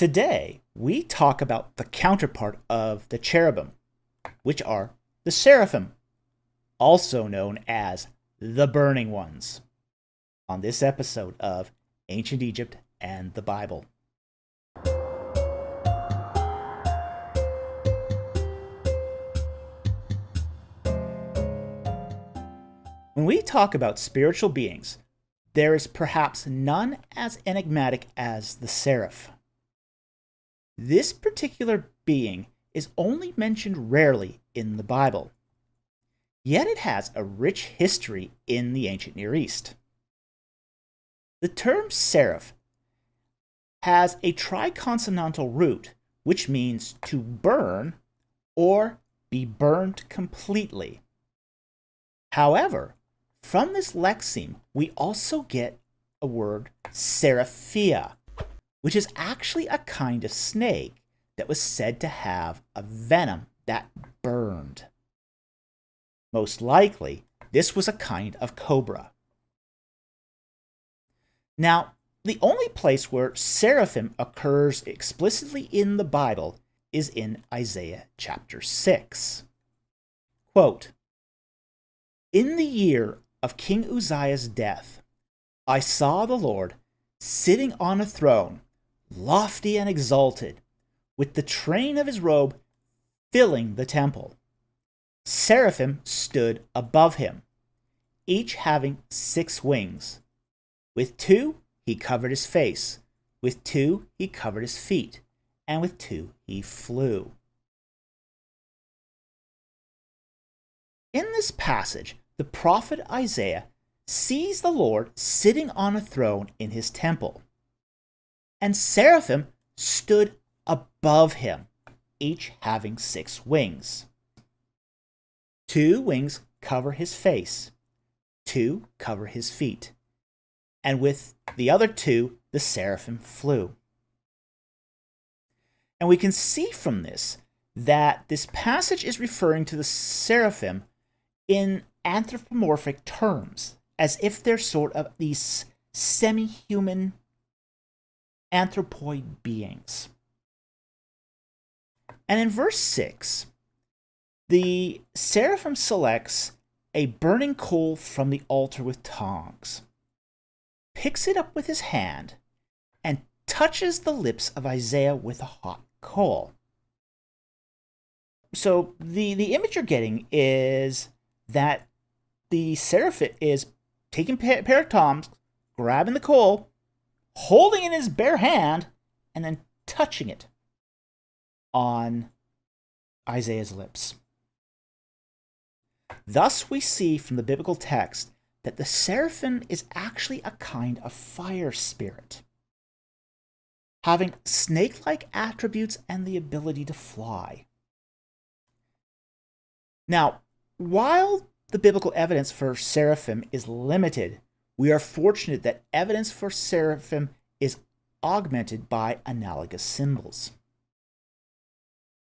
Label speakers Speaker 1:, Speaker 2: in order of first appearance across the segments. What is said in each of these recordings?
Speaker 1: Today, we talk about the counterpart of the cherubim, which are the seraphim, also known as the burning ones, on this episode of Ancient Egypt and the Bible. When we talk about spiritual beings, there is perhaps none as enigmatic as the seraph. This particular being is only mentioned rarely in the Bible, yet it has a rich history in the ancient Near East. The term seraph has a triconsonantal root, which means to burn or be burned completely. However, from this lexeme, we also get a word seraphia, which is actually a kind of snake that was said to have a venom that burned. Most likely, this was a kind of cobra. Now, the only place where seraphim occurs explicitly in the Bible is in Isaiah chapter 6. Quote, "In the year of King Uzziah's death, I saw the Lord sitting on a throne, lofty and exalted, with the train of his robe filling the temple. Seraphim stood above him, each having 6 wings. With 2 he covered his face, with 2 he covered his feet, and with 2 he flew." In this passage, the prophet Isaiah sees the Lord sitting on a throne in his temple, and seraphim stood above him, each having 6 wings. 2 wings cover his face, 2 cover his feet, and with the other 2 the seraphim flew. And we can see from this that this passage is referring to the seraphim in anthropomorphic terms, as if they're sort of these semi-human anthropoid beings. And in verse 6, the seraphim selects a burning coal from the altar with tongs, picks it up with his hand, and touches the lips of Isaiah with a hot coal. So the image you're getting is that the seraphim is taking a pair of tongs, grabbing the coal, holding it in his bare hand, and then touching it on Isaiah's lips. Thus we see from the biblical text that the seraphim is actually a kind of fire spirit, having snake-like attributes and the ability to fly. Now, while the biblical evidence for seraphim is limited, we are fortunate that evidence for seraphim is augmented by analogous symbols.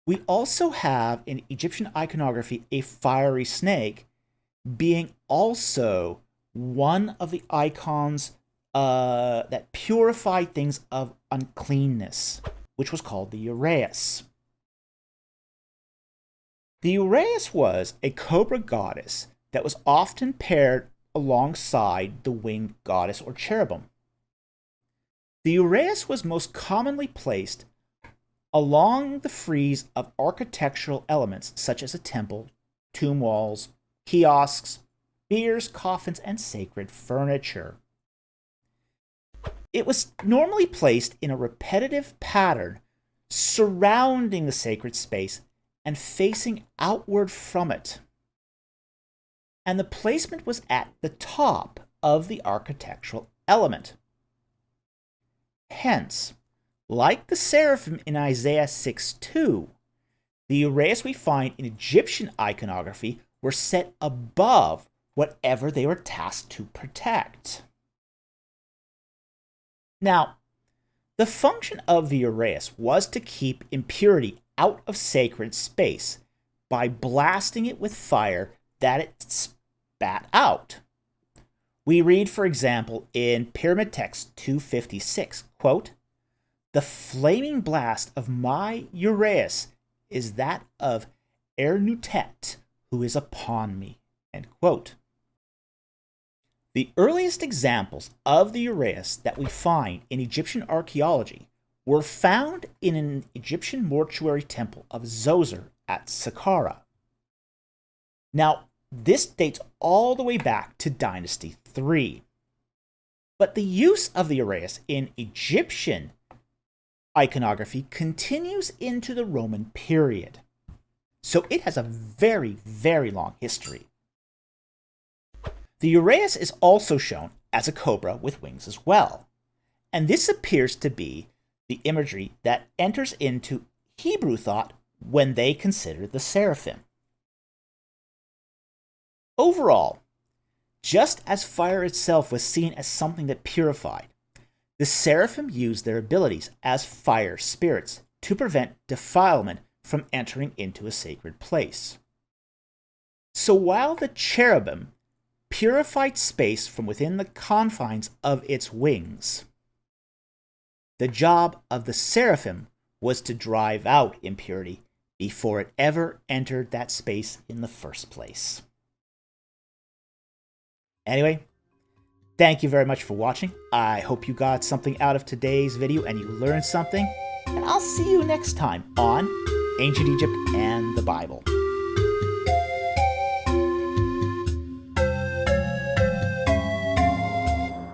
Speaker 1: We also have in Egyptian iconography a fiery snake being also one of the icons that purified things of uncleanness, which was called the Uraeus. The Uraeus was a cobra goddess that was often paired alongside the winged goddess or cherubim. The Uraeus was most commonly placed along the frieze of architectural elements such as a temple, tomb walls, kiosks, biers, coffins, and sacred furniture. It was normally placed in a repetitive pattern surrounding the sacred space and facing outward from it. And the placement was at the top of the architectural element. Hence, like the seraphim in Isaiah 6:2, the Uraeus we find in Egyptian iconography were set above whatever they were tasked to protect. Now, the function of the Uraeus was to keep impurity out of sacred space by blasting it with fire that it spat out. We read, for example, in Pyramid Text 256, quote, The flaming blast of my Uraeus is that of Ernutet, who is upon me. End quote. The earliest examples of the Uraeus that we find in Egyptian archaeology were found in an Egyptian mortuary temple of Zoser at Saqqara. Now, this dates all the way back to Dynasty 3. But the use of the Uraeus in Egyptian iconography continues into the Roman period. So it has a very, very long history. The Uraeus is also shown as a cobra with wings as well. And this appears to be the imagery that enters into Hebrew thought when they consider the Seraphim. Overall, just as fire itself was seen as something that purified, the Seraphim used their abilities as fire spirits to prevent defilement from entering into a sacred place. So while the cherubim purified space from within the confines of its wings, the job of the Seraphim was to drive out impurity before it ever entered that space in the first place. Anyway, thank you very much for watching. I hope you got something out of today's video and you learned something. And I'll see you next time on Ancient Egypt and the Bible.